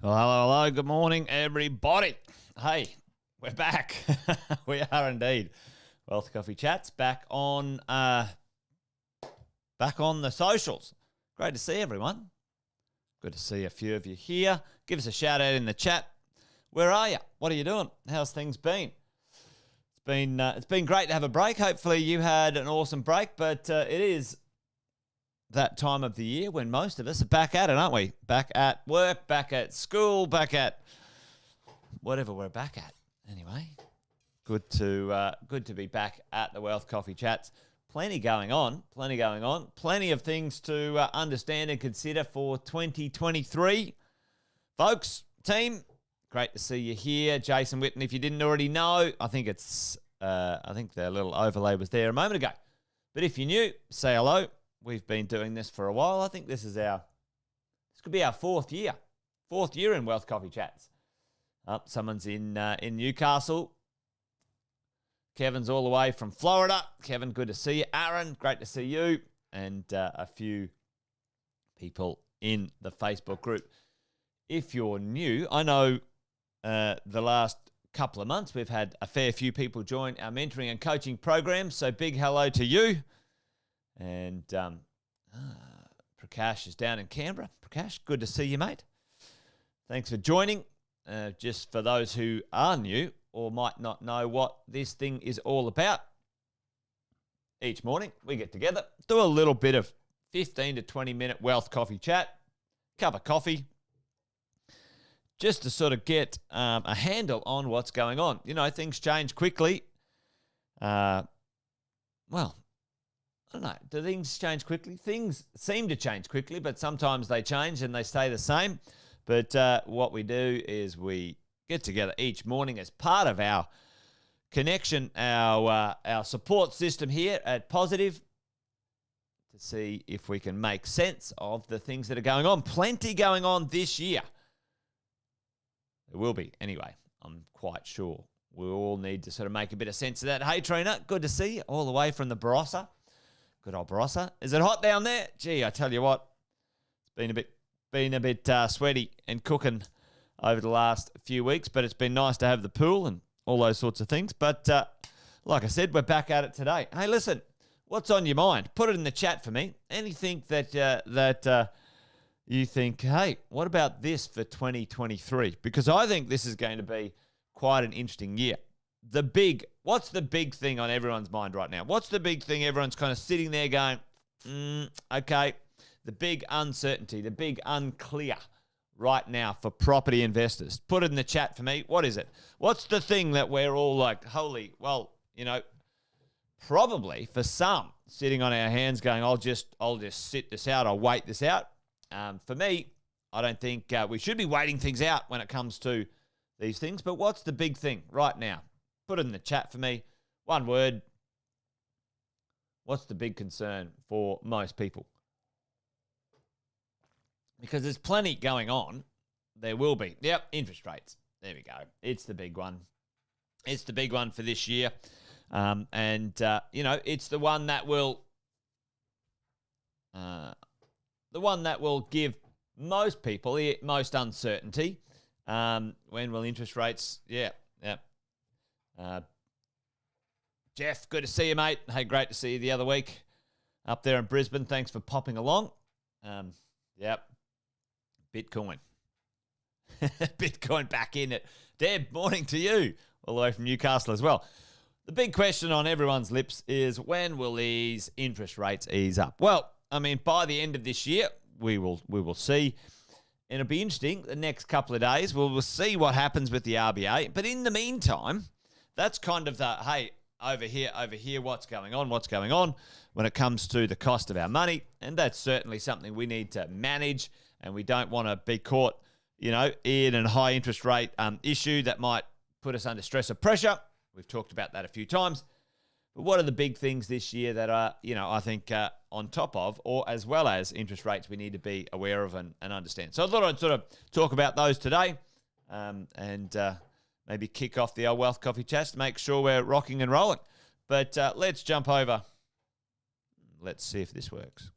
Well, hello, good morning, everybody. Hey, we're back. We are indeed. Wealth Coffee Chats back on the socials. Great to see everyone. Good to see a few of you here. Give us a shout out in the chat. Where are you? What are you doing? How's things been? It's been great to have a break. Hopefully you had an awesome break, but it is that time of the year when most of us are back at it, aren't we? Back at work, back at school, back at whatever we're back at. Anyway, good to be back at the Wealth Coffee Chats. Plenty going on. Plenty of things to understand and consider for 2023. Folks, team, great to see you here. Jason Witten, if you didn't already know, I think the little overlay was there a moment ago. But if you're new, say hello. We've been doing this for a while. I think this could be our fourth year in Wealth Coffee Chats. Someone's in Newcastle. Kevin's all the way from Florida. Kevin, good to see you. Aaron, great to see you. And a few people in the Facebook group. If you're new, I know the last couple of months we've had a fair few people join our mentoring and coaching program. So big hello to you. And Prakash is down in Canberra. Prakash, good to see you, mate. Thanks for joining. Just for those who are new or might not know what this thing is all about, each morning we get together, do a little bit of 15 to 20 minute wealth coffee chat, cup of coffee, just to sort of get a handle on what's going on. You know, things change quickly. I don't know. Do things change quickly? Things seem to change quickly, but sometimes they change and they stay the same. But what we do is we get together each morning as part of our connection, our support system here at Positive, to see if we can make sense of the things that are going on. Plenty going on this year. There will be, anyway. I'm quite sure. We all need to sort of make a bit of sense of that. Hey, Trina, good to see you all the way from the Barossa. Good old Barossa. Is it hot down there? Gee, I tell you what, it's been a bit sweaty and cooking over the last few weeks, but it's been nice to have the pool and all those sorts of things. But like I said, we're back at it today. Hey, listen, what's on your mind? Put it in the chat for me. Anything that you think, hey, what about this for 2023? Because I think this is going to be quite an interesting year. What's the big thing on everyone's mind right now? What's the big thing everyone's kind of sitting there going, okay, the big uncertainty, the big unclear right now for property investors? Put it in the chat for me. What is it? What's the thing that we're all like, holy, well, you know, probably for some sitting on our hands going, I'll just sit this out. I'll wait this out. For me, I don't think we should be waiting things out when it comes to these things. But what's the big thing right now? Put it in the chat for me. One word. What's the big concern for most people? Because there's plenty going on. There will be. Yep, interest rates. There we go. It's the big one. It's the big one for this year. It's the one that will the one that will give most people the most uncertainty. When will interest rates? Yeah. Jeff, good to see you, mate. Hey, great to see you the other week up there in Brisbane. Thanks for popping along. Yep. Bitcoin. Bitcoin back in it. Deb, morning to you. All the way from Newcastle as well. The big question on everyone's lips is, when will these interest rates ease up? Well, I mean, by the end of this year, we will see. And it'll be interesting the next couple of days. We'll see what happens with the RBA. But in the meantime, that's kind of the, hey, over here, what's going on when it comes to the cost of our money. And that's certainly something we need to manage. And we don't want to be caught, in a high interest rate issue that might put us under stress or pressure. We've talked about that a few times. But what are the big things this year that are, I think on top of, or as well as interest rates, we need to be aware of and understand. So I thought I'd sort of talk about those today and maybe kick off the old Wealth Coffee Chats to make sure we're rocking and rolling. But let's jump over. Let's see if this works.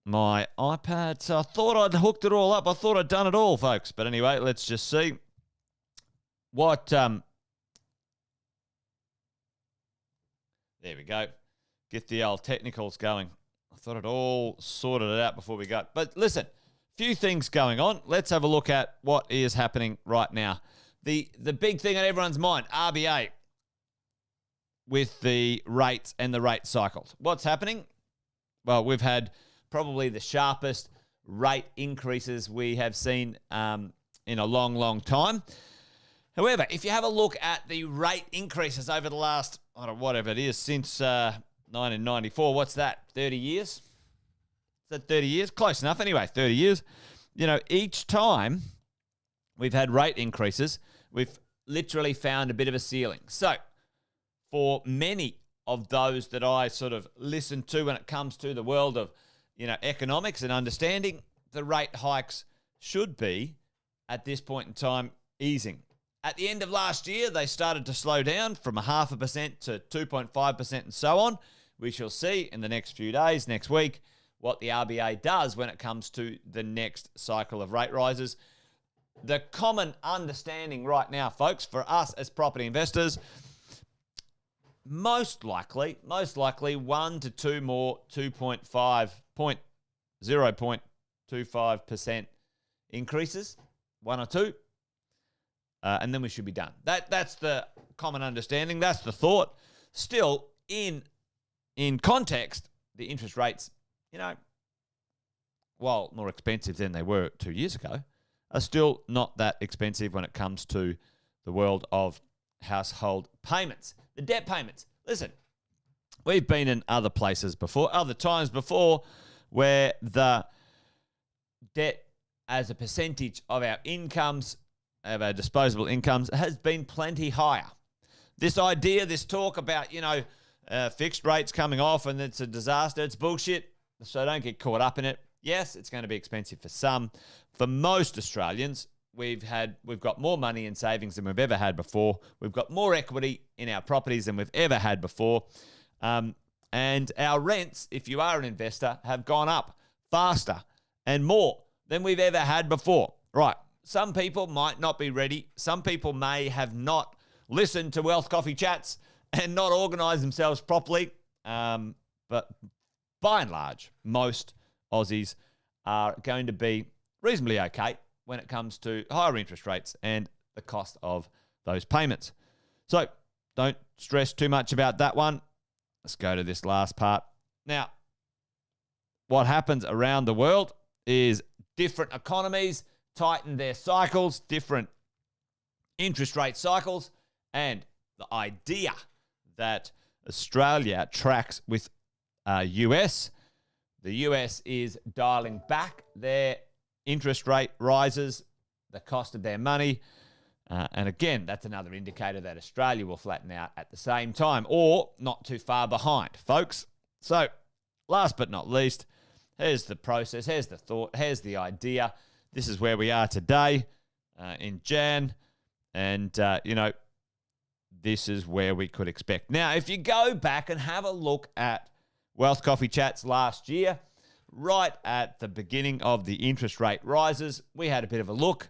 My iPad. So I thought I'd hooked it all up. I thought I'd done it all, folks. But anyway, let's just see what... There we go. Get the old technicals going. I thought I'd all sorted it out before we got. But listen, few things going on. Let's have a look at what is happening right now. The big thing on everyone's mind, RBA, with the rates and the rate cycles. What's happening? Well, we've had probably the sharpest rate increases we have seen in a long, long time. However, if you have a look at the rate increases over the last, whatever it is, since 1994, what's that, 30 years? Is that 30 years? Close enough. Anyway, 30 years. Each time we've had rate increases, we've literally found a bit of a ceiling. So for many of those that I sort of listen to when it comes to the world of, economics and understanding, the rate hikes should be, at this point in time, easing. At the end of last year, they started to slow down from 0.5% to 2.5% and so on. We shall see in the next few days, next week, what the RBA does when it comes to the next cycle of rate rises. The common understanding right now, folks, for us as property investors, most likely 1 to 2 more 0.25% increases, 1 or 2. And then we should be done. That's the common understanding. That's the thought. Still, in context, the interest rates, while more expensive than they were 2 years ago, are still not that expensive when it comes to the world of household payments. The debt payments. Listen, we've been in other places before, other times before, where the debt as a percentage of our incomes, of our disposable incomes, has been plenty higher. This idea, this talk about, fixed rates coming off and it's a disaster, it's bullshit. So don't get caught up in it. Yes, it's going to be expensive for some. For most Australians, we've got more money in savings than we've ever had before. We've got more equity in our properties than we've ever had before. And our rents, if you are an investor, have gone up faster and more than we've ever had before. Right. Some people might not be ready. Some people may have not listened to Wealth Coffee Chats and not organised themselves properly. But by and large, most Aussies are going to be reasonably okay when it comes to higher interest rates and the cost of those payments. So don't stress too much about that one. Let's go to this last part. Now, what happens around the world is different economies tighten their cycles, different interest rate cycles, and the idea that Australia tracks with US. The US is dialing back their interest rate rises, the cost of their money. And again, that's another indicator that Australia will flatten out at the same time or not too far behind, folks. So last but not least, here's the process, here's the thought, here's the idea. This is where we are today in Jan. And, this is where we could expect. Now, if you go back and have a look at Wealth Coffee Chats last year, right at the beginning of the interest rate rises. We had a bit of a look,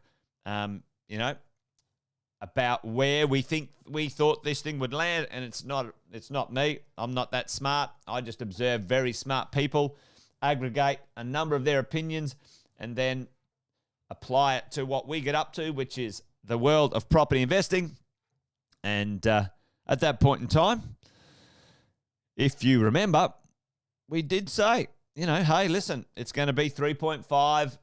about where we thought this thing would land, and it's not me. I'm not that smart. I just observe very smart people, aggregate a number of their opinions, and then apply it to what we get up to, which is the world of property investing. And at that point in time, if you remember, we did say, hey, listen, it's going to be 3.5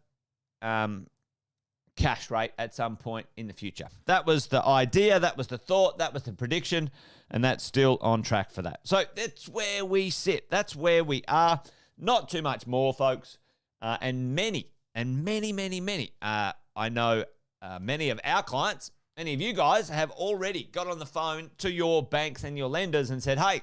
cash rate at some point in the future. That was the idea, that was the thought, that was the prediction, and that's still on track for that. So that's where we sit. That's where we are. Not too much more, folks. And many, I know many of our clients, many of you guys have already got on the phone to your banks and your lenders and said, hey,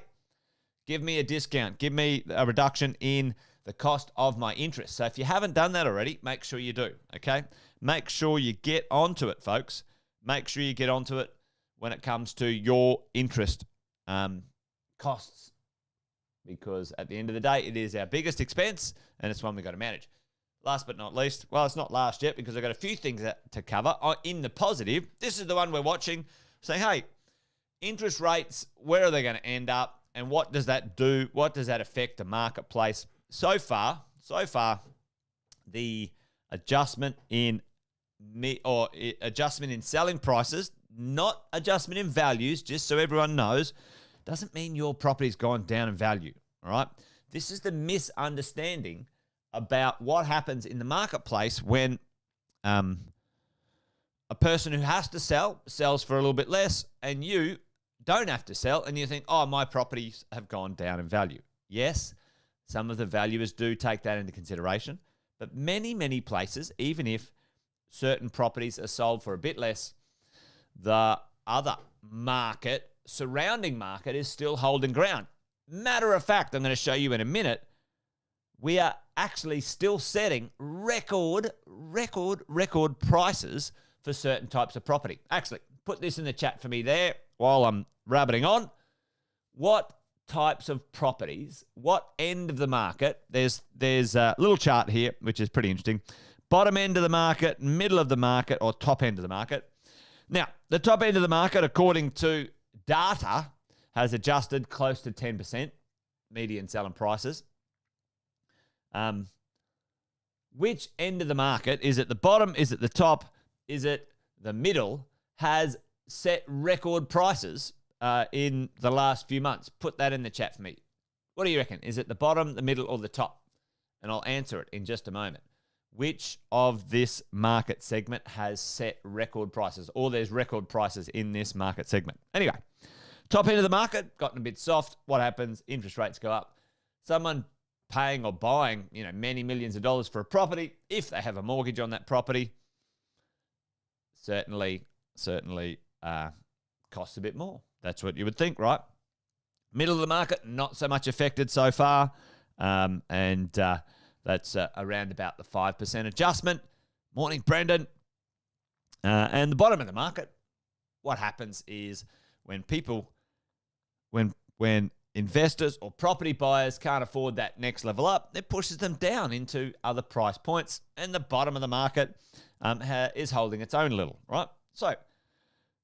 give me a discount, give me a reduction in the cost of my interest. So if you haven't done that already, make sure you do, okay? Make sure you get onto it, folks. Make sure you get onto it when it comes to your interest costs, because at the end of the day, it is our biggest expense, and it's one we've got to manage. Last but not least, well, it's not last yet because I've got a few things to cover. In the positive, this is the one we're watching, saying, hey, interest rates, where are they going to end up, and what does that do? What does that affect the marketplace? So far, the adjustment in selling prices, not adjustment in values, just so everyone knows, doesn't mean your property's gone down in value, all right? This is the misunderstanding about what happens in the marketplace when a person who has to sell sells for a little bit less, and you don't have to sell, and you think, oh, my properties have gone down in value. Yes, some of the valuers do take that into consideration, but many places, even if certain properties are sold for a bit less, the other market, surrounding market, is still holding ground. Matter of fact, I'm going to show you in a minute, we are actually still setting record prices for certain types of property. Actually, put this in the chat for me there while I'm rabbiting on. What types of properties, what end of the market? There's a little chart here, which is pretty interesting. Bottom end of the market, middle of the market, or top end of the market. Now, the top end of the market, according to data, has adjusted close to 10%, median selling prices. Which end of the market? Is it the bottom? Is it the top? Is it the middle? Has set record prices in the last few months? Put that in the chat for me. What do you reckon? Is it the bottom, the middle, or the top? And I'll answer it in just a moment. Which of this market segment has set record prices, or there's record prices in this market segment? Anyway, top end of the market, gotten a bit soft. What happens? Interest rates go up. Someone paying or buying, many millions of dollars for a property, if they have a mortgage on that property, certainly costs a bit more. That's what you would think, right? Middle of the market, not so much affected so far, and that's around about the 5% adjustment. Morning, Brendan. And the bottom of the market, what happens is when investors or property buyers can't afford that next level up, it pushes them down into other price points, and the bottom of the market is holding its own a little, right? So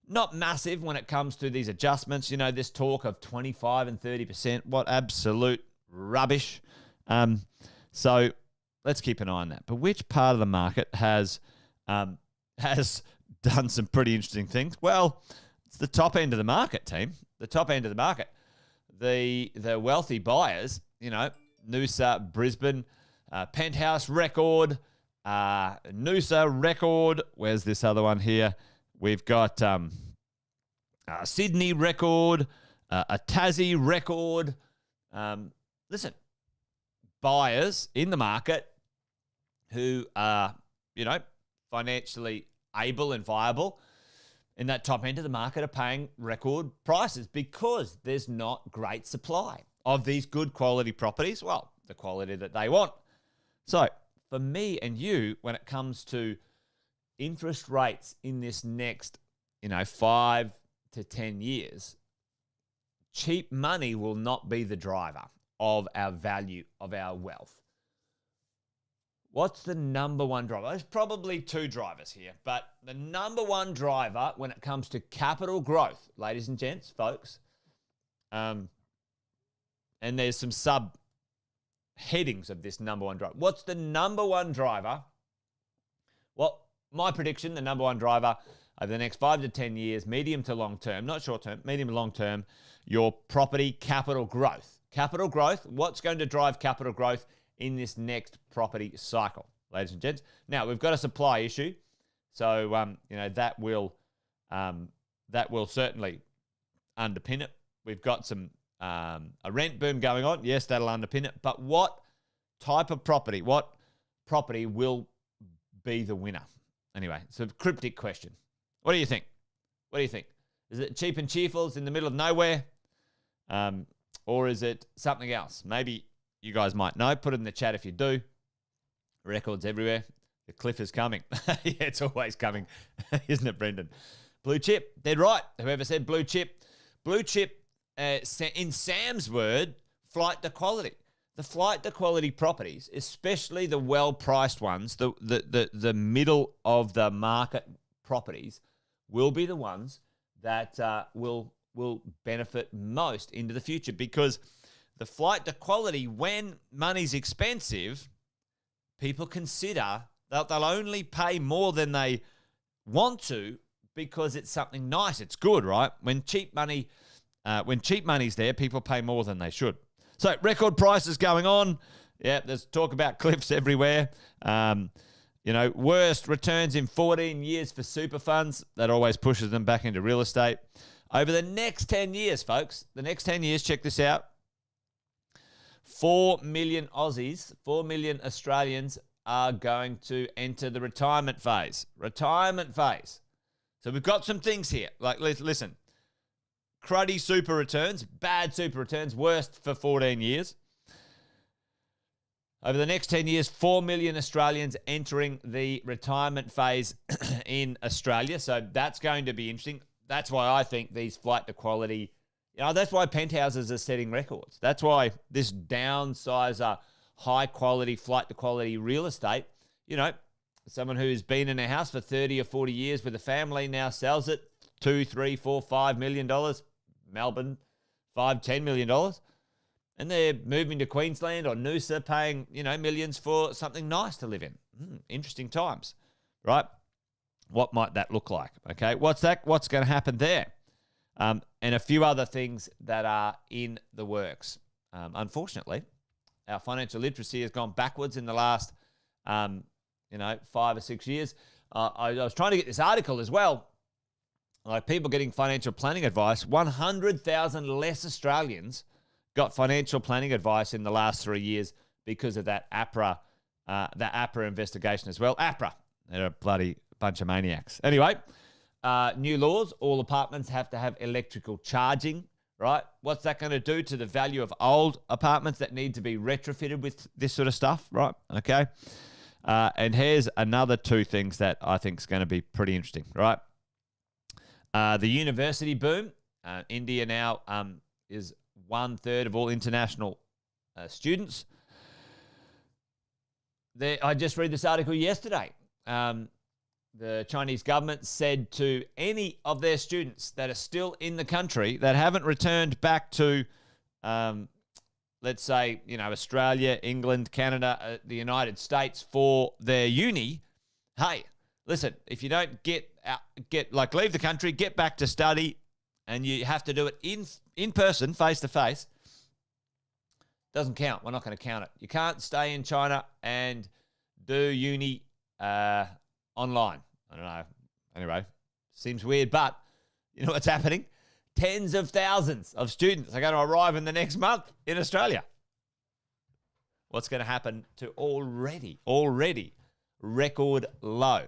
not massive when it comes to these adjustments. This talk of 25 and 30%, what absolute rubbish. So let's keep an eye on that. But which part of the market has done some pretty interesting things? Well, it's the top end of the market, team. The top end of the market. The wealthy buyers, Noosa, Brisbane, Penthouse record, Noosa record. Where's this other one here? We've got Sydney record, a Tassie record. Listen, buyers in the market who are, financially able and viable in that top end of the market are paying record prices because there's not great supply of these good quality properties. Well, the quality that they want. So for me and you, when it comes to interest rates in this next, 5 to 10 years, cheap money will not be the driver. of our value, of our wealth. What's the number one driver? There's probably two drivers here, but the number one driver when it comes to capital growth, ladies and gents, folks, and there's some sub headings of this number one driver. What's the number one driver? Well, my prediction, the number one driver over the next 5 to 10 years, medium to long term, not short term, medium to long term, your property capital growth. Capital growth, what's going to drive capital growth in this next property cycle, ladies and gents? Now, we've got a supply issue, so that will certainly underpin it. We've got some a rent boom going on. Yes, that'll underpin it. But what type of property, what property will be the winner? Anyway, it's a cryptic question. What do you think? What do you think? Is it cheap and cheerfuls in the middle of nowhere? Or is it something else? Maybe you guys might know. Put it in the chat if you do. Records everywhere. The cliff is coming. Yeah, it's always coming. Isn't it, Brendan? Blue chip. They're right. Whoever said blue chip. Blue chip, in Sam's word, flight to quality. The flight to quality properties, especially the well-priced ones, the middle of the market properties, will be the ones that will benefit most into the future, because the flight to quality, when money's expensive, people consider that they'll only pay more than they want to because it's something nice. It's good, right? When cheap money's there, people pay more than they should. So record prices going on. Yeah, there's talk about cliffs everywhere. Worst returns in 14 years for super funds. That always pushes them back into real estate. Over the next 10 years, folks, check this out. 4 million Aussies, 4 million Australians are going to enter the retirement phase. So we've got some things here. Like, listen, cruddy super returns, bad super returns, worst for 14 years. Over the next 10 years, 4 million Australians entering the retirement phase in Australia. So that's going to be interesting. That's why I think these flight to quality, that's why penthouses are setting records. That's why this downsizer, high quality, flight to quality real estate, someone who's been in a house for 30 or 40 years with a family now sells it, $2, $3, $4, $5 million. Melbourne, $5, $10 million. And they're moving to Queensland or Noosa, paying, millions for something nice to live in. Interesting times, right? What might that look like? Okay, what's going to happen there? And a few other things that are in the works. Unfortunately, our financial literacy has gone backwards in the last, 5 or 6 years. I was trying to get this article as well. Like, people getting financial planning advice. 100,000 less Australians got financial planning advice in the last 3 years because of that APRA investigation as well. APRA, they're a bloody bunch of maniacs. Anyway, new laws. All apartments have to have electrical charging, right? What's that going to do to the value of old apartments that need to be retrofitted with this sort of stuff, right? Okay. And here's another two things that I think is going to be pretty interesting, right? The university boom. India now is 1/3 of all international students. I just read this article yesterday. The Chinese government said to any of their students that are still in the country that haven't returned back to, let's say, Australia, England, Canada, the United States for their uni, hey, listen, if you don't leave the country, get back to study, and you have to do it in person, face to face, doesn't count. We're not going to count it. You can't stay in China and do uni online. I don't know. Anyway, seems weird, but you know what's happening? Tens of thousands of students are going to arrive in the next month in Australia. What's going to happen to already record low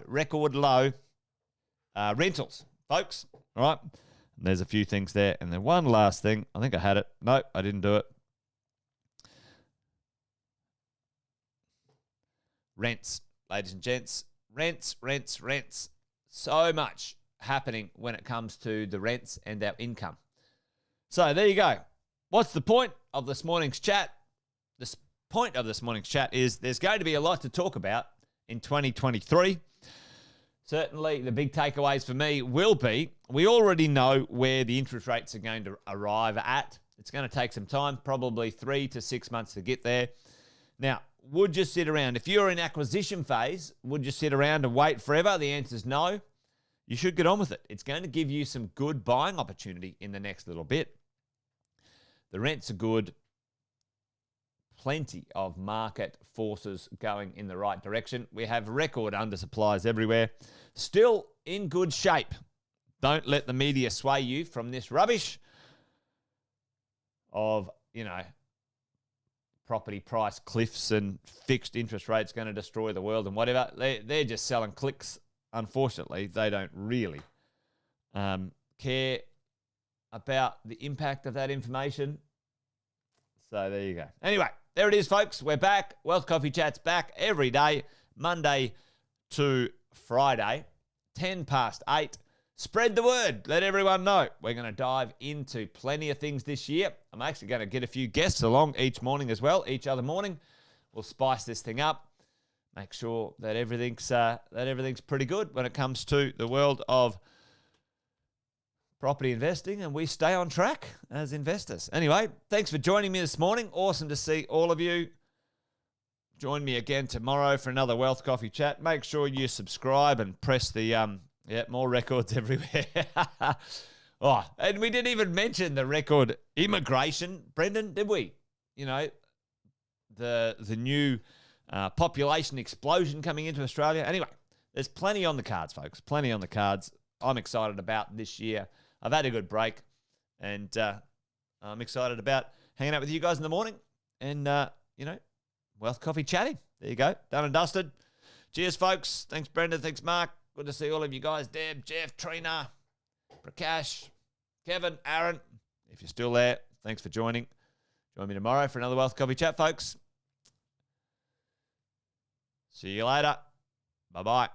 rentals, folks? All right. And there's a few things there. And then one last thing. I think I had it. No, I didn't do it. Rents, ladies and gents. Rents. So much happening when it comes to the rents and our income. So there you go. What's the point of this morning's chat? the point of this morning's chat is there's going to be a lot to talk about in 2023. Certainly, the big takeaways for me will be we already know where the interest rates are going to arrive at. It's going to take some time, probably 3 to 6 months to get there. Now, would you sit around? If you're in acquisition phase, would you sit around and wait forever? The answer is no. You should get on with it. It's going to give you some good buying opportunity in the next little bit. The rents are good. Plenty of market forces going in the right direction. We have record undersupplies everywhere. Still in good shape. Don't let the media sway you from this rubbish of, property price cliffs and fixed interest rates going to destroy the world and whatever. They're just selling clicks. Unfortunately, they don't really care about the impact of that information. So there you go. Anyway, there it is, folks. We're back. Wealth Coffee Chat's back every day, Monday to Friday, 10 past 8. Spread the word. Let everyone know. We're going to dive into plenty of things this year. I'm actually going to get a few guests along each morning as well, each other morning. We'll spice this thing up. Make sure that everything's pretty good when it comes to the world of property investing, and we stay on track as investors. Anyway, thanks for joining me this morning. Awesome to see all of you. Join me again tomorrow for another Wealth Coffee Chat. Make sure you subscribe and press the more records everywhere. And we didn't even mention the record immigration, Brendan, did we? The new population explosion coming into Australia. Anyway, there's plenty on the cards, folks. Plenty on the cards. I'm excited about this year. I've had a good break, and I'm excited about hanging out with you guys in the morning and, Wealth Coffee chatting. There you go. Done and dusted. Cheers, folks. Thanks, Brendan. Thanks, Mark. Good to see all of you guys. Deb, Jeff, Trina, Prakash, Kevin, Aaron. If you're still there, thanks for joining. Join me tomorrow for another Wealth Coffee Chat, folks. See you later. Bye-bye.